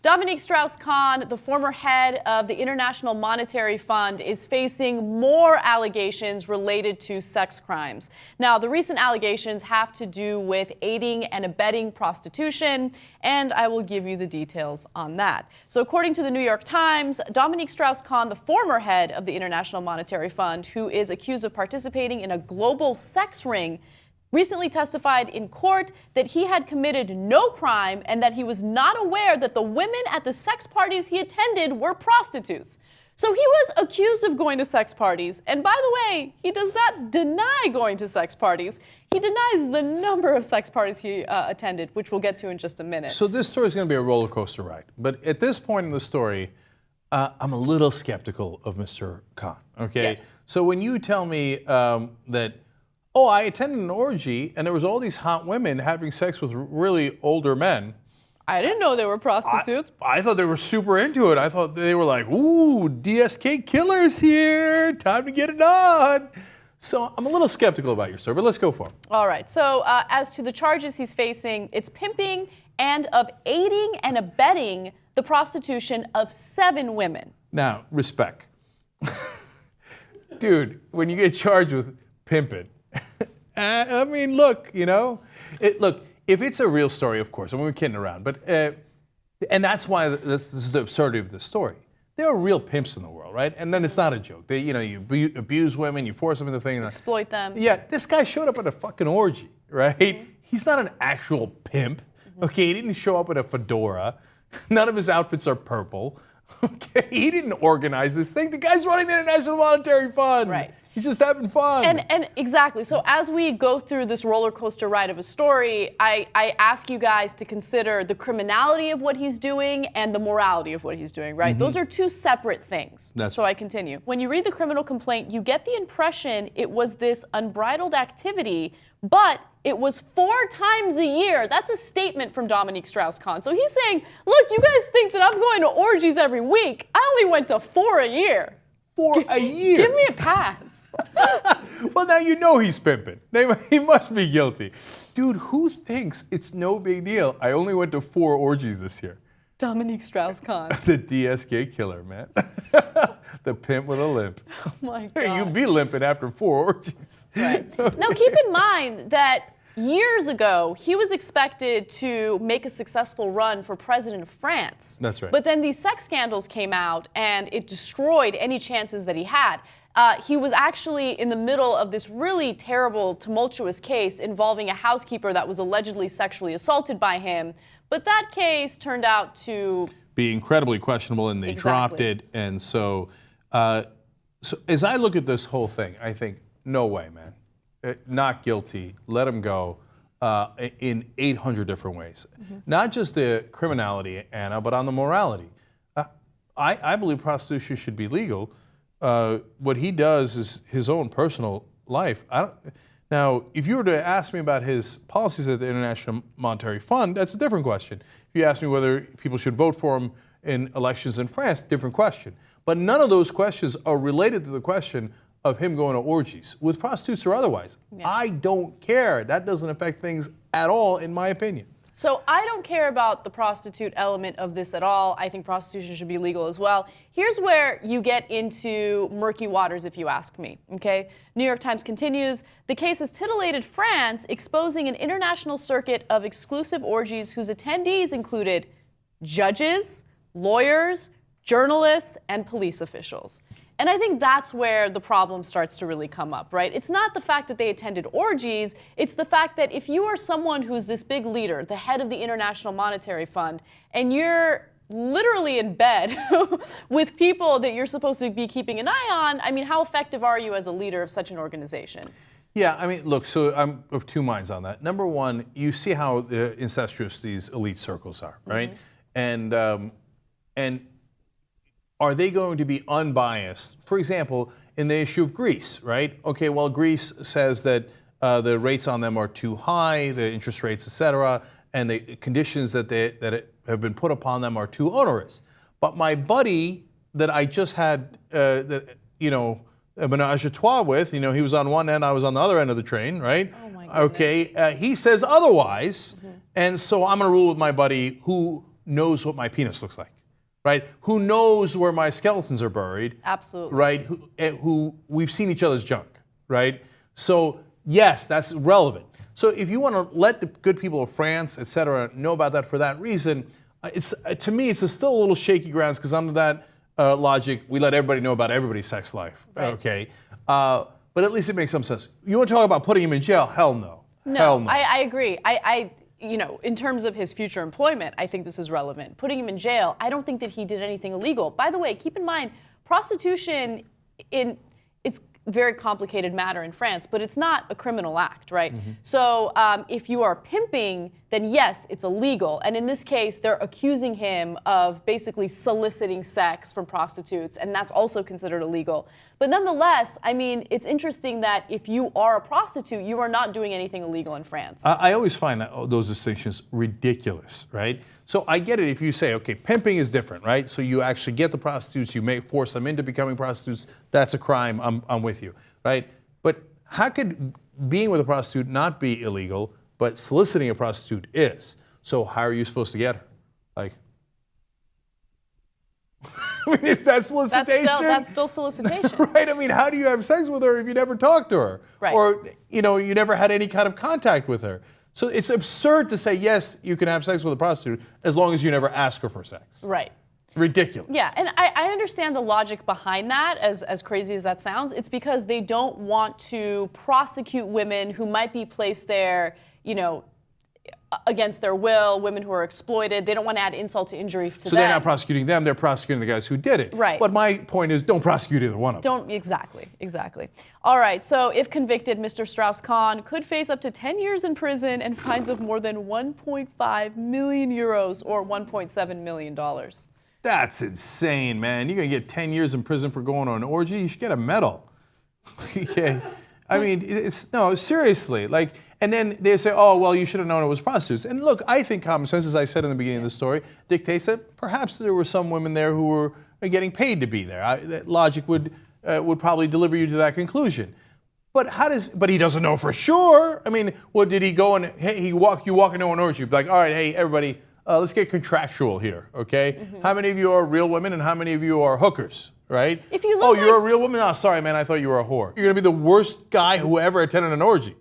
Dominique Strauss-Kahn, the former head of the International Monetary Fund, is facing more allegations related to sex crimes. Now, the recent allegations have to do with aiding and abetting prostitution, and I will give you the details on that. So according to the New York Times, Dominique Strauss-Kahn, the former head of the International Monetary Fund, who is accused of participating in a global sex ring, recently testified in court that he had committed no crime and that he was not aware that the women at the sex parties he attended were prostitutes. So he was accused of going to sex parties. And by the way, he does not deny going to sex parties. He denies the number of sex parties he attended, which we'll get to in just a minute. So this story is going to be a roller coaster ride. But at this point in the story, I'm a little skeptical of Mr. Kahn, okay? Yes. So when you tell me that, oh, I attended an orgy and there was all these hot women having sex with really older men. I didn't know they were prostitutes. I thought they were super into it. I thought they were like, ooh, DSK killers here. Time to get it on. So I'm a little skeptical about your story, but let's go for it. All right. So as to the charges he's facing, it's pimping and of aiding and abetting the prostitution of 7 women. Now, respect. Dude, when you get charged with pimping, I mean, look, you know, look, if it's a real story, of course, I mean, we're kidding around, but, and that's why this is the absurdity of this story. There are real pimps in the world, right? And then it's not a joke. They, you know, you abuse women, you force them into things. Exploit them. Yeah, this guy showed up at a fucking orgy, right? Mm-hmm. He's not an actual pimp, okay? He didn't show up in a fedora. None of his outfits are purple, okay? He didn't organize this thing. The guy's running the International Monetary Fund. Right. He's just having fun. And exactly. So as we go through this roller coaster ride of a story, I ask you guys to consider the criminality of what he's doing and the morality of what he's doing, right? Mm-hmm. Those are 2 separate things. So I continue. When you read the criminal complaint, you get the impression it was this unbridled activity, but it was 4 times a year. That's a statement from Dominique Strauss-Kahn. So he's saying, look, you guys think that I'm going to orgies every week. I only went to 4 a year. 4 a year? Give me a pass. Well, now you know he's pimping. He must be guilty. Dude, who thinks it's no big deal? I only went to 4 orgies this year. Dominique Strauss-Kahn. The DSK killer, man. The pimp with a limp. Oh my God. You'd be limping after 4 orgies. Right. Now keep in mind that years ago, he was expected to make a successful run for president of France. That's right. But then these sex scandals came out and it destroyed any chances that he had. He was actually in the middle of this really terrible, tumultuous case involving a housekeeper that was allegedly sexually assaulted by him. But that case turned out to be incredibly questionable, and they dropped it. And so as I look at this whole thing, I think, no way, man. Not guilty. Let him go in 800 different ways. Mm-hmm. Not just the criminality, Anna, but on the morality. I believe prostitution should be legal. What he does is his own personal life. Now, if you were to ask me about his policies at the International Monetary Fund, that's a different question. If you ask me whether people should vote for him in elections in France, different question. But none of those questions are related to the question of him going to orgies, with prostitutes or otherwise. Yeah. I don't care. That doesn't affect things at all, in my opinion. So I don't care about the prostitute element of this at all. I think prostitution should be legal as well. Here's where you get into murky waters, if you ask me, okay? New York Times continues, the case has titillated France, exposing an international circuit of exclusive orgies whose attendees included judges, lawyers, journalists, and police officials. And I think that's where the problem starts to really come up, right? It's not the fact that they attended orgies, it's the fact that if you are someone who's this big leader, the head of the International Monetary Fund, and you're literally in bed with people that you're supposed to be keeping an eye on, I mean, how effective are you as a leader of such an organization? Yeah, I mean, look, so I'm of 2 minds on that. Number one, you see how incestuous these elite circles are, right? Mm-hmm. And are they going to be unbiased? For example, in the issue of Greece, right? Okay, well, Greece says that the rates on them are too high, the interest rates, et cetera, and the conditions that have been put upon them are too onerous. But my buddy that I just had, a menage a trois with, he was on one end, I was on the other end of the train, right? Oh my goodness. Okay, he says otherwise, and so I'm going to rule with my buddy who knows what my penis looks like, right? Who knows where my skeletons are buried? Absolutely. Right? Who we've seen each other's junk, right? So yes, that's relevant. So if you want to let the good people of France, et cetera, know about that for that reason, to me, it's still a little shaky grounds because under that logic, we let everybody know about everybody's sex life, right. Okay? But at least it makes some sense. You want to talk about putting him in jail? Hell no. No, Hell no. I agree. In terms of his future employment, I think this is relevant. Putting him in jail, I don't think that he did anything illegal. By the way, keep in mind, prostitution it's a very complicated matter in France, but it's not a criminal act, right? Mm-hmm. So if you are pimping, then yes, it's illegal. And in this case, they're accusing him of basically soliciting sex from prostitutes, and that's also considered illegal. But nonetheless, I mean, it's interesting that if you are a prostitute, you are not doing anything illegal in France. I always find those distinctions ridiculous, right? So I get it if you say, okay, pimping is different, right? So you actually get the prostitutes, you may force them into becoming prostitutes. That's a crime. I'm with you, right? But how could being with a prostitute not be illegal, but soliciting a prostitute is? So how are you supposed to get her? Like, I mean, is that solicitation? That's still solicitation. Right? I mean, how do you have sex with her if you never talked to her? Right. Or, you never had any kind of contact with her. So it's absurd to say, yes, you can have sex with a prostitute as long as you never ask her for sex. Right. Ridiculous. Yeah, and I understand the logic behind that, as crazy as that sounds. It's because they don't want to prosecute women who might be placed there, against their will, women who are exploited. They don't want to add insult to injury to them. So they're not prosecuting them, they're prosecuting the guys who did it. Right. But my point is, don't prosecute either one of them. Exactly. All right, so if convicted, Mr. Strauss-Kahn could face up to 10 years in prison and fines of more than 1.5 million euros or $1.7 million. That's insane, man. You're going to get 10 years in prison for going on an orgy? You should get a medal. Okay. I mean, seriously. And then they say, oh, well, you should have known it was prostitutes. And look, I think common sense, as I said in the beginning of the story, dictates that perhaps there were some women there who were getting paid to be there. That logic would probably deliver you to that conclusion. But he doesn't know for sure. I mean, what did he go and, hey, you walk into an orgy, be like, all right, hey, everybody, let's get contractual here, okay? Mm-hmm. How many of you are real women and how many of you are hookers? Right? If you look you're a real woman? Oh, sorry, man, I thought you were a whore. You're going to be the worst guy who ever attended an orgy.